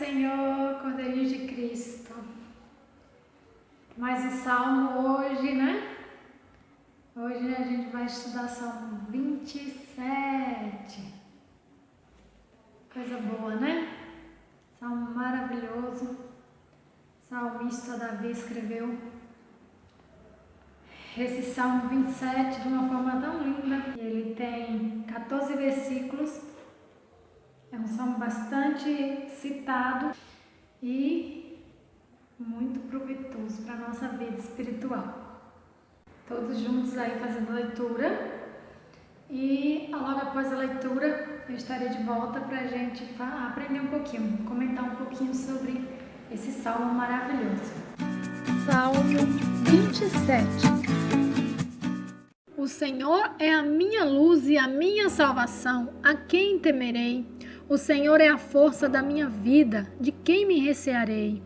Senhor, Cordeirinho de Cristo. Mais um salmo hoje, né? Hoje a gente vai estudar Salmo 27. Coisa boa, né? Salmo maravilhoso. Salmista Davi escreveu esse Salmo 27 de uma forma tão linda. Ele tem 14 versículos. É um salmo bastante citado e muito proveitoso para a nossa vida espiritual. Todos juntos aí fazendo a leitura. E logo após a leitura eu estarei de volta para a gente aprender um pouquinho, comentar um pouquinho sobre esse salmo maravilhoso. Salmo 27. O Senhor é a minha luz e a minha salvação, a quem temerei? O Senhor é a força da minha vida, de quem me recearei?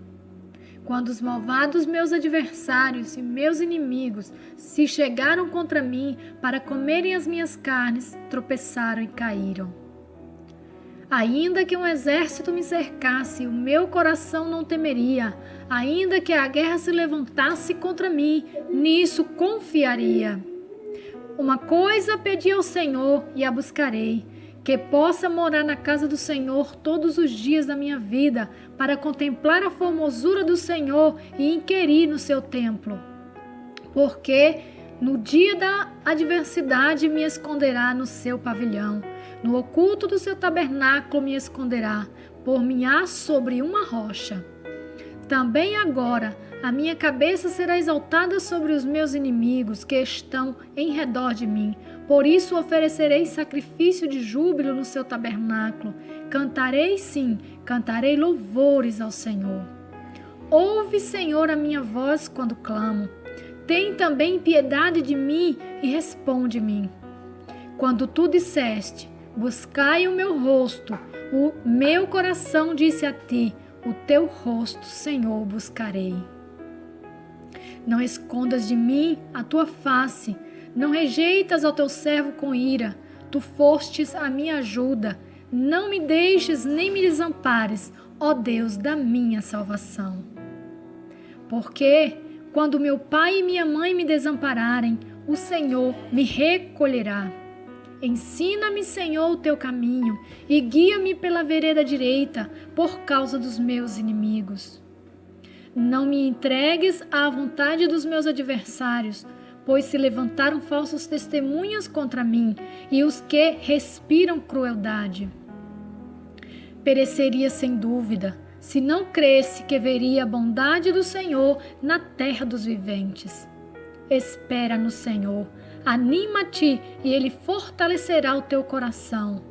Quando os malvados meus adversários e meus inimigos se chegaram contra mim para comerem as minhas carnes, tropeçaram e caíram. Ainda que um exército me cercasse, o meu coração não temeria. Ainda que a guerra se levantasse contra mim, nisso confiaria. Uma coisa pedi ao Senhor e a buscarei, que possa morar na casa do Senhor todos os dias da minha vida, para contemplar a formosura do Senhor e inquirir no seu templo. Porque no dia da adversidade me esconderá no seu pavilhão, no oculto do seu tabernáculo me esconderá, por-me-á sobre uma rocha. Também agora a minha cabeça será exaltada sobre os meus inimigos que estão em redor de mim. Por isso oferecerei sacrifício de júbilo no seu tabernáculo. Cantarei, sim, cantarei louvores ao Senhor. Ouve, Senhor, a minha voz quando clamo. Tem também piedade de mim e responde-me. Quando tu disseste, buscai o meu rosto, o meu coração disse a ti, o teu rosto, Senhor, buscarei. Não escondas de mim a tua face, não rejeitas ao teu servo com ira. Tu fostes a minha ajuda, não me deixes nem me desampares, ó Deus da minha salvação. Porque quando meu pai e minha mãe me desampararem, o Senhor me recolherá. Ensina-me, Senhor, o teu caminho e guia-me pela vereda direita por causa dos meus inimigos. Não me entregues à vontade dos meus adversários, pois se levantaram falsos testemunhas contra mim e os que respiram crueldade. Pereceria sem dúvida, se não cresse que veria a bondade do Senhor na terra dos viventes. Espera no Senhor, anima-te e Ele fortalecerá o teu coração.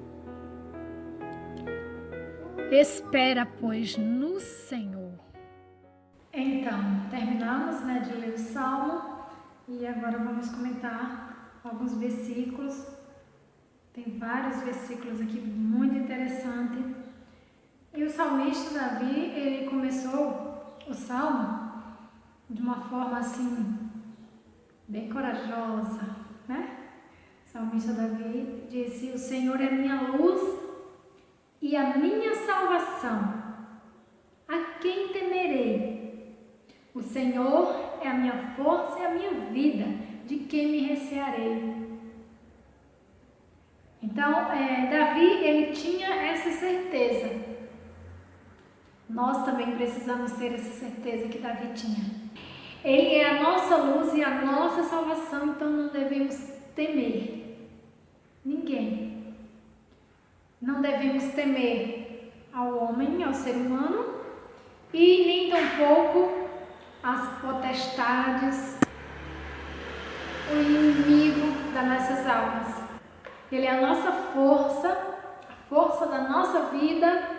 Espera, pois, no Senhor. Então, terminamos, de ler o Salmo e agora vamos comentar alguns versículos. Tem vários versículos aqui muito interessantes. E o salmista Davi, ele começou o Salmo de uma forma assim, bem corajosa, né? O salmista Davi disse: o Senhor é minha luz e a minha salvação. A quem temerei? O Senhor é a minha força e a minha vida, de quem me recearei? Então, Davi, ele tinha essa certeza. Nós também precisamos ter essa certeza que Davi tinha. Ele é a nossa luz e a nossa salvação, então não devemos temer ninguém. Não devemos temer ao homem, ao ser humano, e nem tampouco as potestades, o inimigo das nossas almas. Ele é a nossa força, a força da nossa vida,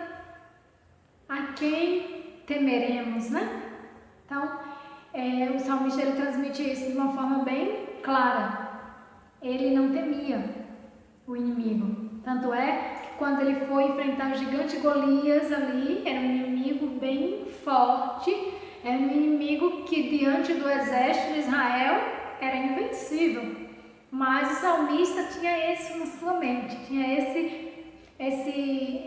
a quem temeremos, né? Então, o salmista ele transmite isso de uma forma bem clara. Ele não temia o inimigo. Tanto é que quando ele foi enfrentar o gigante Golias ali, era um inimigo bem forte, era um inimigo que diante do exército de Israel era invencível. Mas o salmista tinha isso na sua mente, tinha esse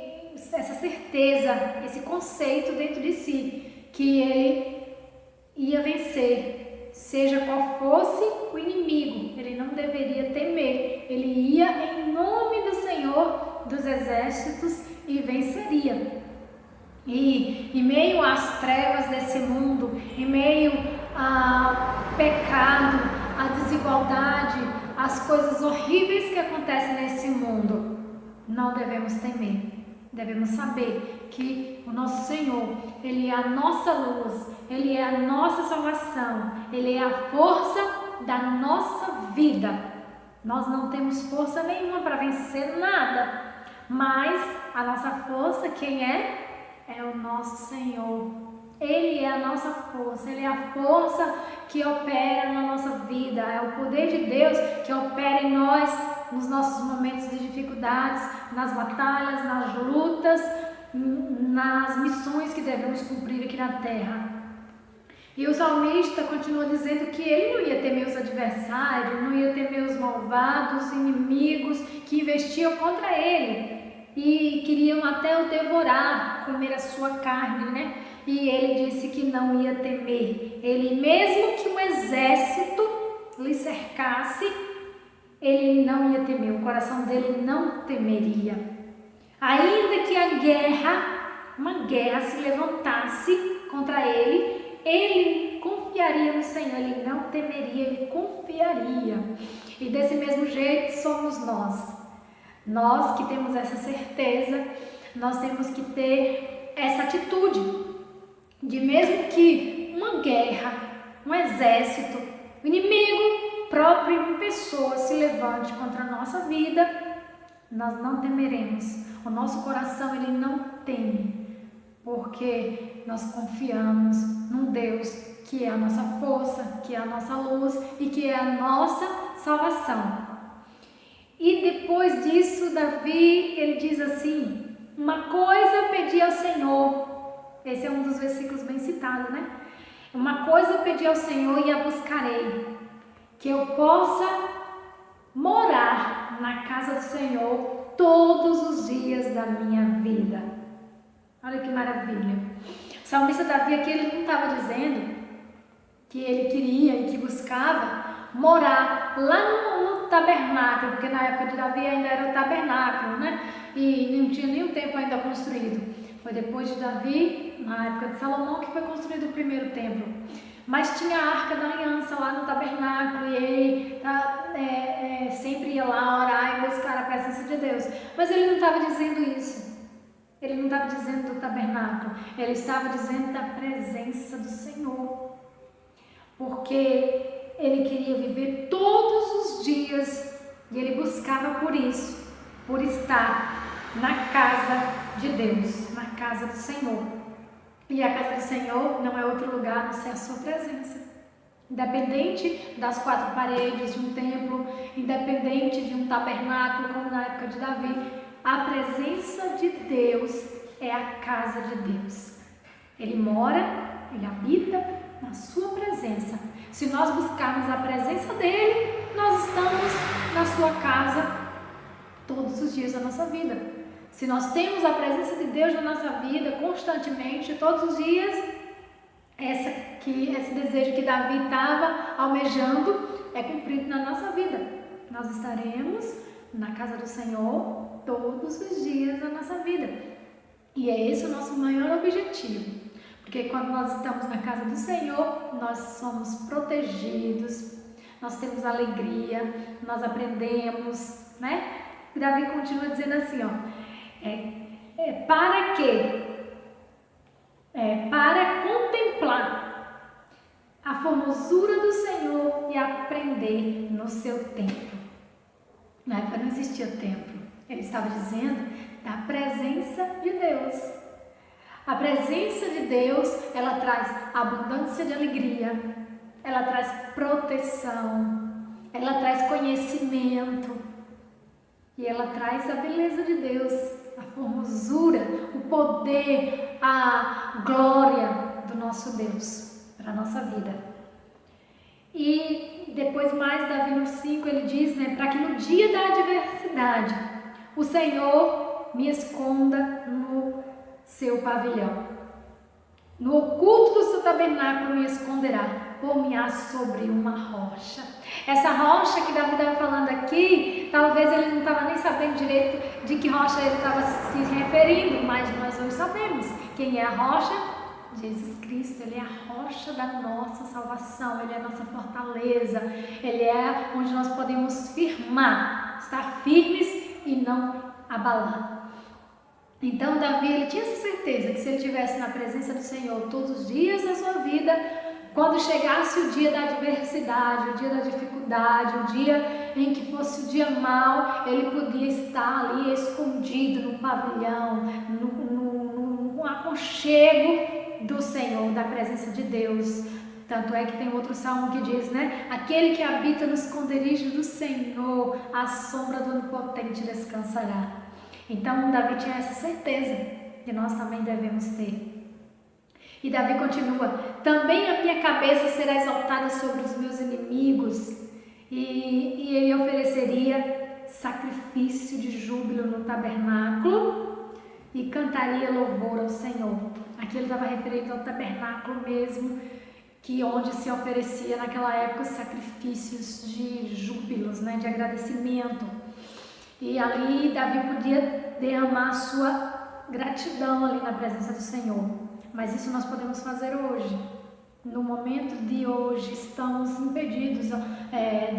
essa certeza, esse conceito dentro de si, que ele ia vencer, seja qual fosse o inimigo, ele não deveria temer, ele ia em nome do Senhor dos Exércitos e venceria. E em meio às trevas desse mundo, em meio ao pecado, à desigualdade, às coisas horríveis que acontecem nesse mundo, não devemos temer. Devemos saber que o nosso Senhor, Ele é a nossa luz, Ele é a nossa salvação, Ele é a força da nossa vida. Nós não temos força nenhuma para vencer nada, mas a nossa força, quem é? É o nosso Senhor. Ele é a nossa força, Ele é a força que opera na nossa vida, é o poder de Deus que opera em nós nos nossos momentos de dificuldades, nas batalhas, nas lutas, nas missões que devemos cumprir aqui na terra. E o salmista continua dizendo que ele não ia temer os adversários, não ia temer os malvados, inimigos que investiam contra ele e queriam até o devorar, comer a sua carne, né? E ele disse que não ia temer. Ele, mesmo que um exército lhe cercasse, ele não ia temer, o coração dele não temeria. Ainda que uma guerra se levantasse contra ele, ele confiaria no Senhor, ele não temeria, ele confiaria. E desse mesmo jeito somos nós. Nós que temos essa certeza, nós temos que ter essa atitude de, mesmo que uma guerra, um exército, o inimigo próprio em pessoa se levante contra a nossa vida, nós não temeremos. O nosso coração, ele não teme, porque nós confiamos num Deus que é a nossa força, que é a nossa luz e que é a nossa salvação. E depois disso, Davi, ele diz assim: uma coisa pedi ao Senhor. Esse é um dos versículos bem citados, né? Uma coisa pedi ao Senhor e a buscarei, que eu possa morar na casa do Senhor todos os dias da minha vida. Olha que maravilha. O salmista Davi aqui, ele não estava dizendo que ele queria e que buscava morar lá no tabernáculo, porque na época de Davi ainda era o tabernáculo, né? E não tinha nenhum tempo ainda construído. Foi depois de Davi, na época de Salomão, que foi construído o primeiro templo. Mas tinha a Arca da Aliança lá no tabernáculo e ele sempre ia lá orar e buscar a presença de Deus. Mas ele não estava dizendo isso. Ele não estava dizendo do tabernáculo. Ele estava dizendo da presença do Senhor. Porque ele queria viver todos os dias e ele buscava por isso, por estar na casa de Deus, na casa do Senhor. E a casa do Senhor não é outro lugar a não ser a sua presença. Independente das quatro paredes de um templo, independente de um tabernáculo como na época de Davi, a presença de Deus é a casa de Deus. Ele mora, ele habita na sua presença. Se nós buscarmos a presença dele, nós estamos na sua casa todos os dias da nossa vida. Se nós temos a presença de Deus na nossa vida constantemente, todos os dias, esse desejo que Davi estava almejando é cumprido na nossa vida. Nós estaremos na casa do Senhor todos os dias da nossa vida. E é esse o nosso maior objetivo. Porque quando nós estamos na casa do Senhor, nós somos protegidos, nós temos alegria, nós aprendemos, né? E Davi continua dizendo assim, para quê? Para contemplar a formosura do Senhor e aprender no seu templo. Na época não existia templo. Ele estava dizendo da presença de Deus. A presença de Deus, ela traz abundância de alegria, ela traz proteção, ela traz conhecimento e ela traz a beleza de Deus, a formosura, o poder, a glória do nosso Deus para a nossa vida. E depois mais, Davi no 5, ele diz, né, para que no dia da adversidade o Senhor me esconda no seu pavilhão. No oculto do seu tabernáculo me esconderá, pôr-me-á sobre uma rocha. Essa rocha que Davi estava falando aqui, talvez ele não estava nem sabendo direito de que rocha ele estava se referindo, mas nós hoje sabemos quem é a rocha. Jesus Cristo, Ele é a rocha da nossa salvação, Ele é a nossa fortaleza, Ele é onde nós podemos firmar, estar firmes e não abalar. Então Davi, ele tinha essa certeza que se ele estivesse na presença do Senhor todos os dias da sua vida, quando chegasse o dia da adversidade, o dia da dificuldade, o dia em que fosse o dia mau, ele podia estar ali escondido no pavilhão, no aconchego do Senhor, da presença de Deus. Tanto é que tem outro salmo que diz, né? Aquele que habita no esconderijo do Senhor, à sombra do Onipotente descansará. Então Davi tinha essa certeza que nós também devemos ter. E Davi continua: também a minha cabeça será exaltada sobre os meus inimigos, e ele ofereceria sacrifício de júbilo no tabernáculo e cantaria louvor ao Senhor. Aqui ele estava referindo ao tabernáculo mesmo, que onde se oferecia naquela época sacrifícios de júbilos, né, de agradecimento. E ali Davi podia derramar a sua gratidão ali na presença do Senhor. Mas isso nós podemos fazer hoje. No momento de hoje estamos impedidos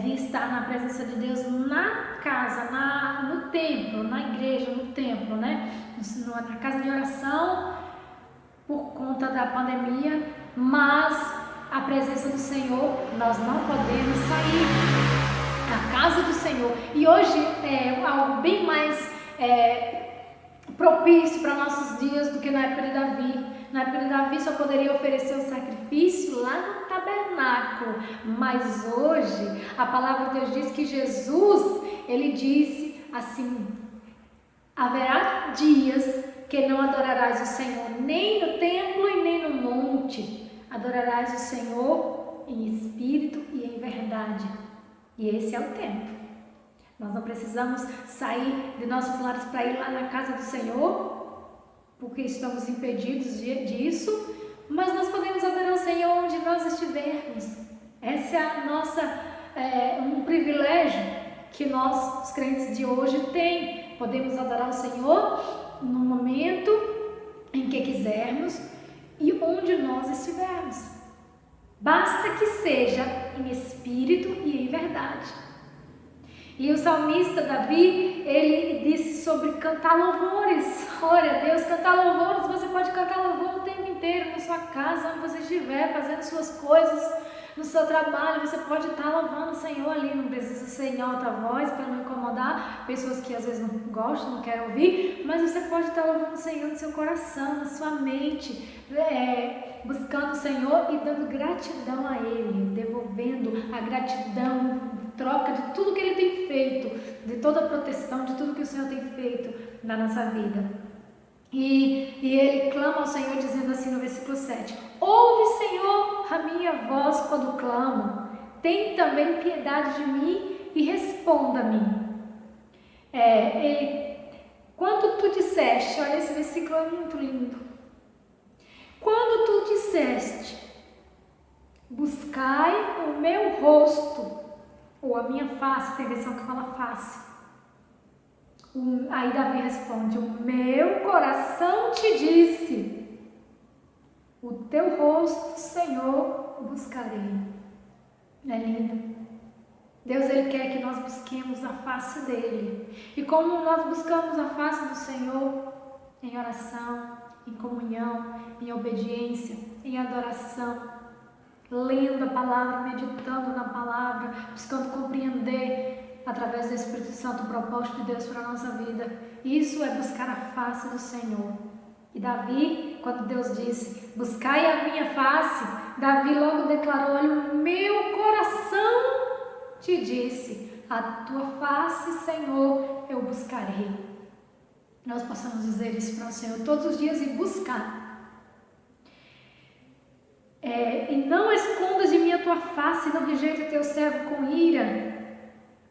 de estar na presença de Deus na casa, no templo, na igreja, no templo, né? Na casa de oração por conta da pandemia, mas a presença do Senhor nós não podemos sair. A casa do Senhor. E hoje é algo bem mais propício para nossos dias do que na época de Davi. Na época de Davi só poderia oferecer o sacrifício lá no tabernáculo. Mas hoje a palavra de Deus diz que Jesus, ele disse assim: haverá dias que não adorarás o Senhor nem no templo e nem no monte. Adorarás o Senhor em espírito e em verdade. E esse é o tempo. Nós não precisamos sair de nossos lares para ir lá na casa do Senhor, porque estamos impedidos disso, mas nós podemos adorar o Senhor onde nós estivermos. Essa é a nossa, um privilégio que nós, os crentes de hoje, tem. Podemos adorar o Senhor no momento em que quisermos e onde nós estivermos. Basta que seja em espírito e em verdade. E o salmista Davi, ele disse sobre cantar louvores. Glória a Deus, cantar louvores, você pode cantar louvor o tempo inteiro, na sua casa, onde você estiver, fazendo suas coisas, no seu trabalho, você pode estar louvando o Senhor ali, não precisa ser em alta voz para não incomodar pessoas que às vezes não gostam, não querem ouvir, mas você pode estar louvando o Senhor no seu coração, na sua mente, buscando o Senhor e dando gratidão a Ele, devolvendo a gratidão, troca de tudo que Ele tem feito, de toda a proteção, de tudo que o Senhor tem feito na nossa vida. E ele clama ao Senhor dizendo assim no versículo 7: ouve, Senhor, a minha voz quando clamo, tem também piedade de mim e responda-me. Quando tu disseste, olha, esse versículo é muito lindo. Quando tu disseste, buscai o meu rosto, ou a minha face, tem versão que fala face. Aí Davi responde: o meu coração te disse, o teu rosto, Senhor, buscarei. Não é lindo? Deus, Ele quer que nós busquemos a face dEle. E como nós buscamos a face do Senhor? Em oração, em comunhão, em obediência, em adoração, lendo a palavra, meditando na palavra, buscando compreender através do Espírito Santo o propósito de Deus para a nossa vida. Isso é buscar a face do Senhor. E Davi, quando Deus disse, buscai a minha face, Davi logo declarou: olha, o meu coração te disse, a tua face, Senhor, eu buscarei. Nós possamos dizer isso para o Senhor todos os dias e buscar. E não escondas de mim a tua face, não rejeite o teu servo com ira.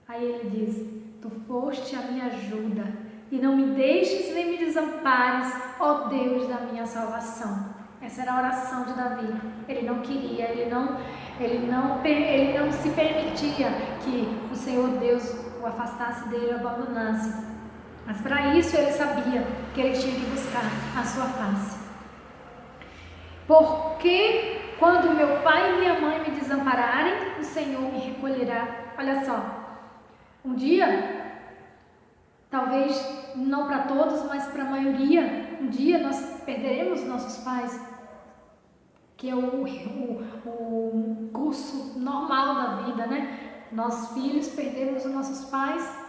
Aí ele diz: tu foste a minha ajuda, e não me deixes nem me desampares, ó Deus da minha salvação. Essa era a oração de Davi. Ele não queria, ele não se permitia que o Senhor Deus o afastasse dele, o abandonasse. Mas para isso ele sabia que ele tinha que buscar a sua face. Porque quando meu pai e minha mãe me desampararem, o Senhor me recolherá. Olha só, um dia, talvez não para todos, mas para a maioria, um dia nós perderemos nossos pais, que é o curso normal da vida, né? Nós filhos perdemos os nossos pais,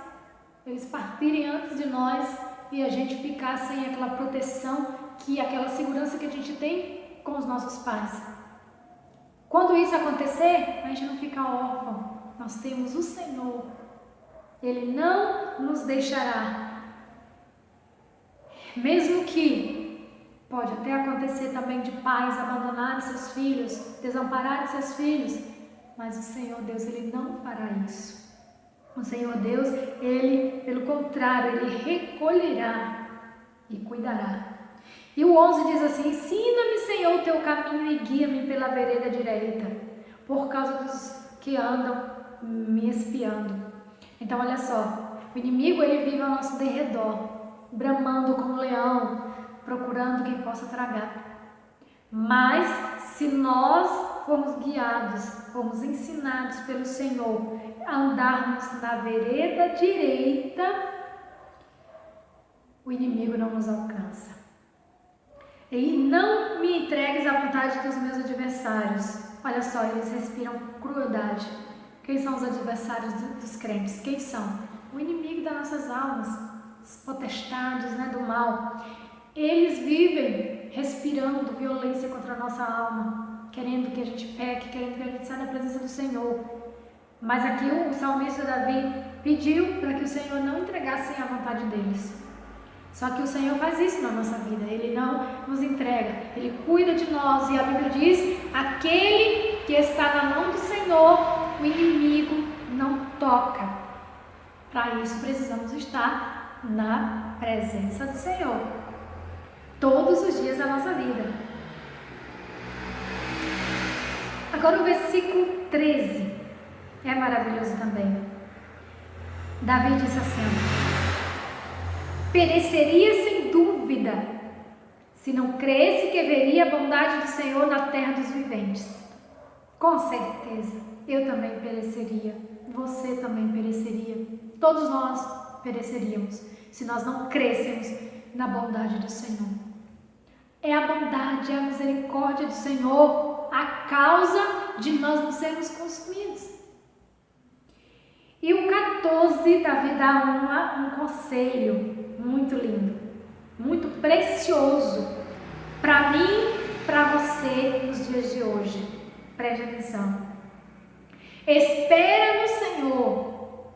eles partirem antes de nós e a gente ficar sem aquela proteção, aquela segurança que a gente tem com os nossos pais. Quando isso acontecer, a gente não fica órfão. Nós temos o Senhor. Ele não nos deixará. Mesmo que pode até acontecer também de pais abandonarem seus filhos, desampararem seus filhos, mas o Senhor Deus, Ele não fará isso. O Senhor Deus, Ele, pelo contrário, Ele recolherá e cuidará. E o 11 diz assim: ensina-me, Senhor, o teu caminho e guia-me pela vereda direita, por causa dos que andam me espiando. Então, olha só, o inimigo, ele vive ao nosso derredor, bramando como leão, procurando quem possa tragar. Mas, se nós formos guiados, formos ensinados pelo Senhor a andarmos na vereda direita, o inimigo não nos alcança. E não me entregues à vontade dos meus adversários. Olha só, eles respiram crueldade. Quem são os adversários dos crentes? Quem são? O inimigo das nossas almas, os potestades, né, do mal. Eles vivem respirando violência contra a nossa alma, querendo que a gente peque, querendo que a gente saia da presença do Senhor. Mas aqui o salmista Davi pediu para que o Senhor não entregasse à vontade deles. Só que o Senhor faz isso na nossa vida, Ele não nos entrega, Ele cuida de nós. E a Bíblia diz: aquele que está na mão do Senhor, o inimigo não toca. Para isso precisamos estar na presença do Senhor, todos os dias da nossa vida. Agora o versículo 13 é maravilhoso também. Davi diz assim: pereceria sem dúvida, se não cresse que veria a bondade do Senhor na terra dos viventes. Com certeza, eu também pereceria, você também pereceria, todos nós pereceríamos, se nós não crêssemos na bondade do Senhor. É a bondade, é a misericórdia do Senhor a causa de nós não sermos consumidos. E o 14, Davi dá um conselho muito lindo, muito precioso para mim, para você nos dias de hoje. Preste atenção. Espera no Senhor,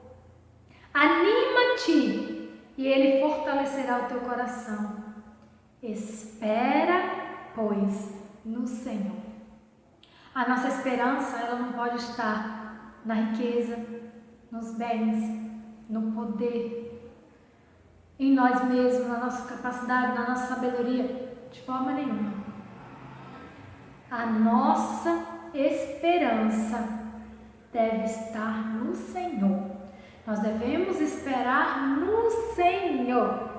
anima-te e Ele fortalecerá o teu coração. Espera, pois, no Senhor. A nossa esperança, ela não pode estar na riqueza, nos bens, no poder, em nós mesmos, na nossa capacidade, na nossa sabedoria, de forma nenhuma. A nossa esperança deve estar no Senhor. Nós devemos esperar no Senhor.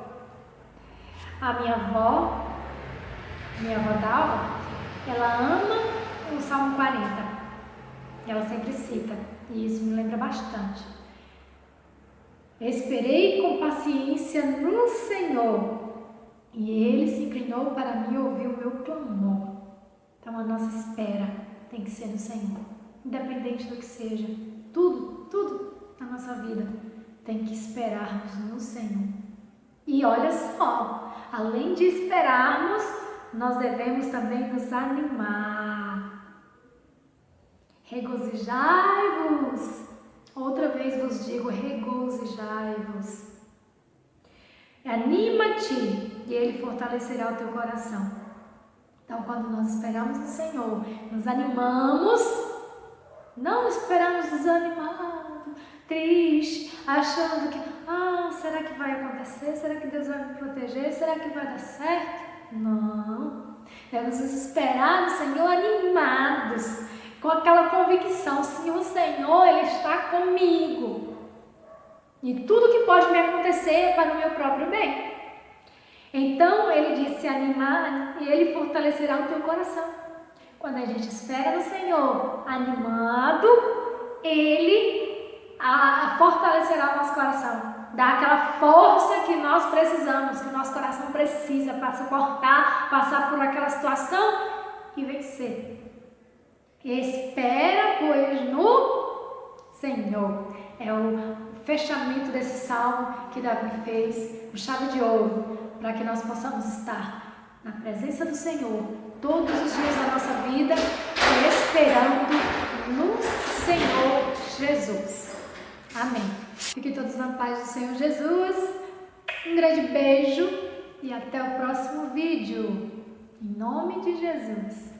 A minha avó Dalva, ela ama o Salmo 40. Ela sempre cita, e isso me lembra bastante. Esperei com paciência no Senhor, e Ele se inclinou para mim e ouviu o meu clamor. Então a nossa espera tem que ser no Senhor, independente do que seja. Tudo na nossa vida tem que esperarmos no Senhor. E olha só, além de esperarmos, nós devemos também nos animar. Regozijai-vos. Outra vez vos digo, regozijai-vos. Anima-te e Ele fortalecerá o teu coração. Então, quando nós esperamos no Senhor, nos animamos Não esperamos desanimado, triste, achando que, será que vai acontecer? Será que Deus vai me proteger? Será que vai dar certo? Não. Devemos esperar no Senhor animados, com aquela convicção, sim, o Senhor, Ele está comigo. E tudo que pode me acontecer é para o meu próprio bem. Então, Ele disse animar e Ele fortalecerá o teu coração. Quando a gente espera no Senhor animado, Ele fortalecerá o nosso coração. Dá aquela força que nós precisamos, que o nosso coração precisa para suportar, passar por aquela situação e vencer. Espera, pois, no Senhor. É o fechamento desse salmo que Davi fez, com chave de ouro, para que nós possamos estar na presença do Senhor todos os dias da nossa vida, esperando no Senhor Jesus. Amém. Fiquem todos na paz do Senhor Jesus. Um grande beijo e até o próximo vídeo. Em nome de Jesus.